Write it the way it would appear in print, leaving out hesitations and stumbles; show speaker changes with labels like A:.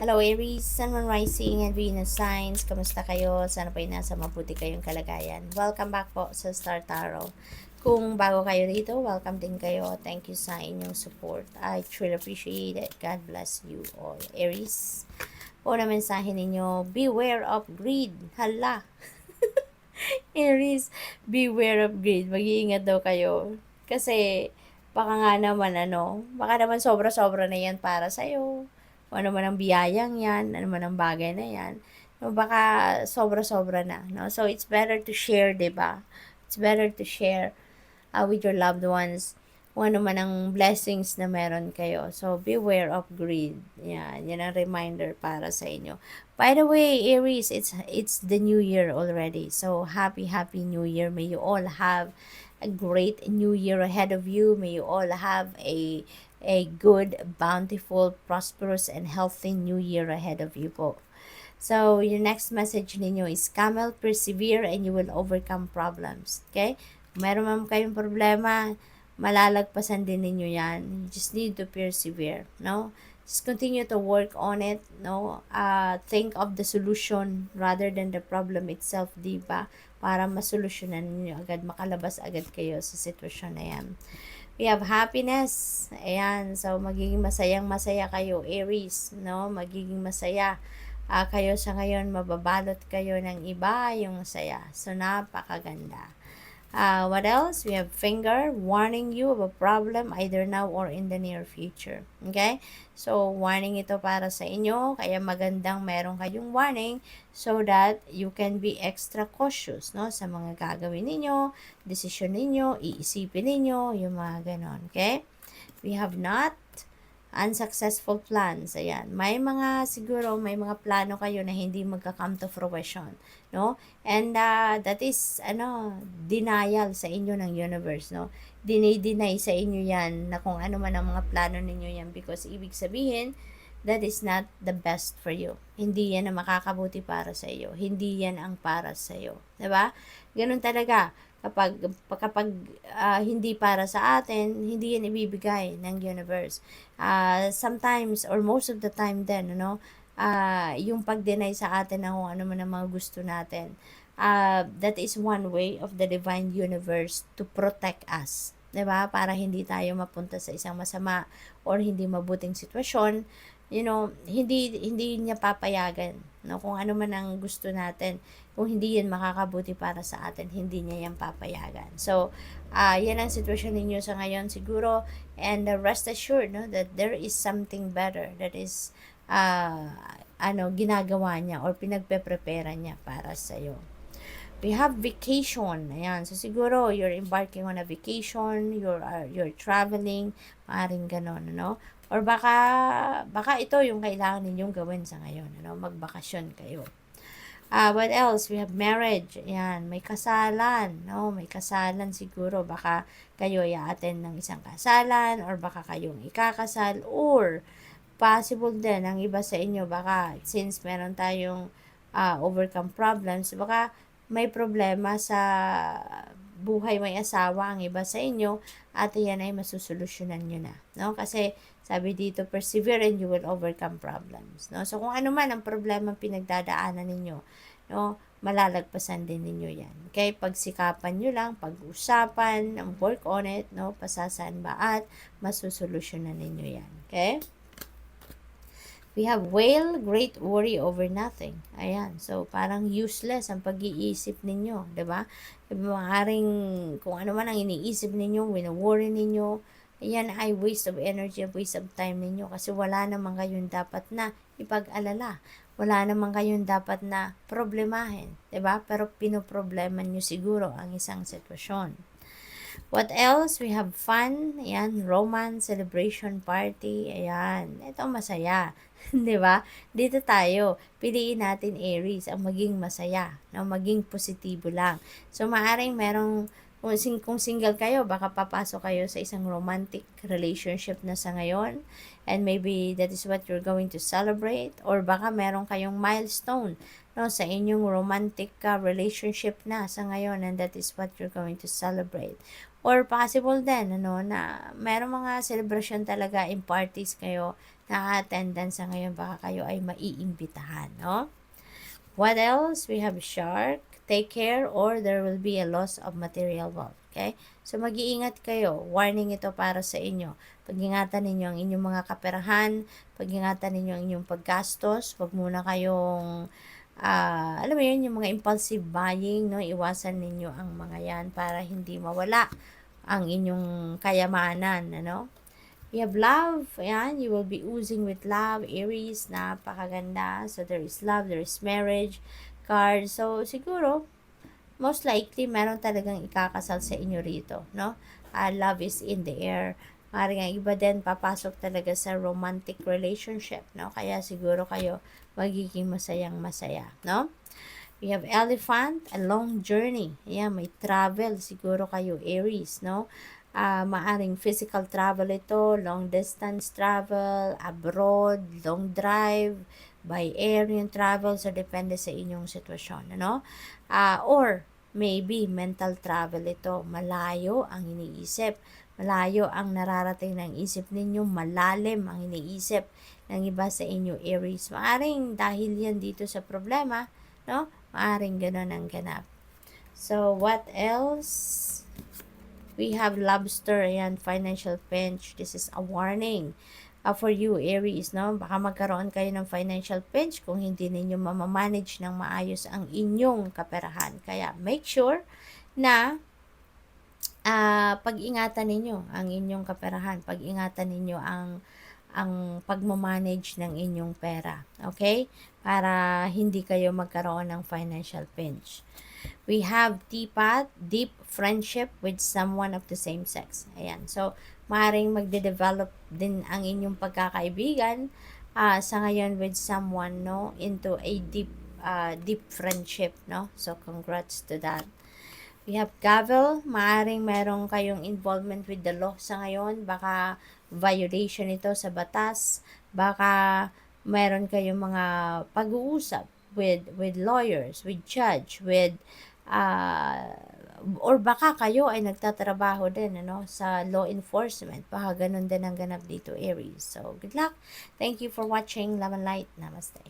A: Hello Aries, Sun, Moon, Rising, and Venus signs. Kamusta kayo? Sana po'y nasa mabuti kayong kalagayan. Welcome back po sa Star Tarot. Kung bago kayo dito, welcome din kayo. Thank you sa inyong support. I truly appreciate it. God bless you all. Aries, una mensahe ninyo, beware of greed. Hala! Aries, beware of greed. Mag-iingat daw kayo. Kasi, baka nga naman, baka naman sobra-sobra na yan para sa'yo. O ano man ang biyayang yan, ano man ang bagay na yan. No, baka sobra-sobra na, no? So, it's better to share, diba? It's better to share with your loved ones kung ano man ang blessings na meron kayo. So, beware of greed. Yan ang reminder para sa inyo. By the way, Aries, it's the new year already. So, happy new year. May you all have a great new year ahead of you. May you all have a good, bountiful, prosperous, and healthy new year ahead of you po. So, your next message ninyo is, Camel, persevere and you will overcome problems. Okay? Kung meron man kayong problema, malalagpasan din ninyo yan. You just need to persevere, no? Just continue to work on it, no? Think of the solution rather than the problem itself, di ba? Para masolusyonan ninyo agad, makalabas agad kayo sa sitwasyon na yan. We have happiness. Ayan. So, magiging masayang-masaya kayo, Aries, no? Magiging masaya kayo sa ngayon. Mababalot kayo ng iba yung saya. So, napakaganda. What else? We have finger warning you of a problem either now or in the near future. Okay? So, warning ito para sa inyo. Kaya magandang meron kayong warning so that you can be extra cautious, no? Sa mga gagawin ninyo, desisyon ninyo, iisipin ninyo, yung mga ganon. Okay? We have not unsuccessful plans. Ayan. May mga plano kayo na hindi magka-come to fruition, no? And that is denial sa inyo ng universe, no? Deny sa inyo 'yan na kung ano man ang mga plano ninyo 'yan, because ibig sabihin that is not the best for you. Hindi 'yan ang makakabuti para sa iyo. Hindi 'yan ang para sa iyo, 'di ba? Ganun talaga. Kapag hindi para sa atin, hindi yan ibibigay ng universe. Sometimes or most of the time din, yung pag-deny sa atin ng kung ano man ang mga gusto natin, that is one way of the divine universe to protect us. 'Di ba? Para hindi tayo mapunta sa isang masama or hindi mabuting sitwasyon, hindi niya papayagan, no? Kung ano man ang gusto natin, kung hindi yan makakabuti para sa atin, hindi niya yan papayagan. So, yan ang sitwasyon ninyo sa ngayon siguro, and rest assured, no, that there is something better that is ginagawa niya or pinagpe-prepare niya para sa iyo. We have vacation. Ayan. So, siguro, you're embarking on a vacation, you're traveling, maaaring ganon, Or baka ito yung kailangan ninyong gawin sa ngayon, magbakasyon kayo. What else? We have marriage. Ayan, may kasalan, no? May kasalan siguro. Baka kayo i-attend ng isang kasalan, or baka kayong ikakasal, or possible din, ang iba sa inyo, baka since meron tayong overcome problems, baka may problema sa buhay may asawa ang iba sa inyo, at yan ay masusolusyonan nyo na, no? Kasi sabi dito, persevere and you will overcome problems, no? So, kung ano man ang problema pinagdadaanan ninyo, no, malalagpasan din ninyo yan. Okay? Pagsikapan nyo lang, pag-usapan, work on it, no? Pasasan ba at masusolusyonan ninyo yan. Okay? We have whale, great worry over nothing. Ayan. So, parang useless ang pag-iisip ninyo. Diba? Maaaring kung ano man ang iniisip ninyo, wino-worry ninyo, yan ay waste of energy, waste of time ninyo. Kasi wala naman kayong dapat na ipag-alala. Wala naman kayong dapat na problemahin. Diba? Pero pinoproblema nyo siguro ang isang sitwasyon. What else? We have fun. Ayan, romance, celebration, party. Ayan, ito masaya. 'Di ba? Dito tayo. Piliin natin Aries ang maging masaya, no? Maging positibo lang. So, maaring merong kung single kayo, baka papasok kayo sa isang romantic relationship na sa ngayon, and maybe that is what you're going to celebrate, or baka meron kayong milestone, no, sa inyong romantic relationship na sa ngayon, and that is what you're going to celebrate. Or possible din, na merong mga celebration talaga in parties kayo na attendance sa ngayon, baka kayo ay maiimbitahan, no? What else? We have shark. Take care or there will be a loss of material wealth. Okay? So, mag-iingat kayo. Warning ito para sa inyo. Pag-ingatan ninyo ang inyong mga kaperahan. Pag-ingatan ninyo ang inyong paggastos. Huwag muna kayong, alam mo yun, yung mga impulsive buying, no? Iwasan ninyo ang mga yan para hindi mawala ang inyong kayamanan, ano? You have love, ayan, you will be oozing with love, Aries, napakaganda. So, there is love, there is marriage card. So, siguro, most likely, meron talagang ikakasal sa inyo rito, no? Love is in the air. Maaaring ang iba din, papasok talaga sa romantic relationship, no? Kaya siguro kayo magiging masayang-masaya, no? We have elephant, a long journey. Ayan, may travel siguro kayo, Aries, no? Maaring physical travel ito, long distance travel, abroad, long drive, by air yung travel, so depende sa inyong sitwasyon, ano? Or maybe mental travel ito, malayo ang iniisip, malayo ang nararating ng isip ninyo, malalim ang iniisip ng iba sa inyo, Aries. Maaring dahil yan dito sa problema, no? Maaring ganun ang ganap. So, what else? We have lobster, ayan, financial pinch. This is a warning for you, Aries, no? Baka magkaroon kayo ng financial pinch kung hindi ninyo mamamanage ng maayos ang inyong kaperahan. Kaya, make sure na pag-ingatan ninyo ang inyong kaperahan. Pag-ingatan ninyo ang pagmamanage ng inyong pera. Okay? Para hindi kayo magkaroon ng financial pinch. We have teapot, deep friendship with someone of the same sex. Ayan. So, maaaring magde-develop din ang inyong pagkakaibigan sa ngayon with someone, no, into a deep friendship, no? So, congrats to that. We have gavel. Maaaring meron kayong involvement with the law sa ngayon. Baka violation ito sa batas. Baka meron kayong mga pag-uusap with lawyers, with judge, with or baka kayo ay nagtatrabaho din, sa law enforcement. Baka ganun din ang ganap dito, Aries. So, good luck. Thank you for watching Love and Light. Namaste.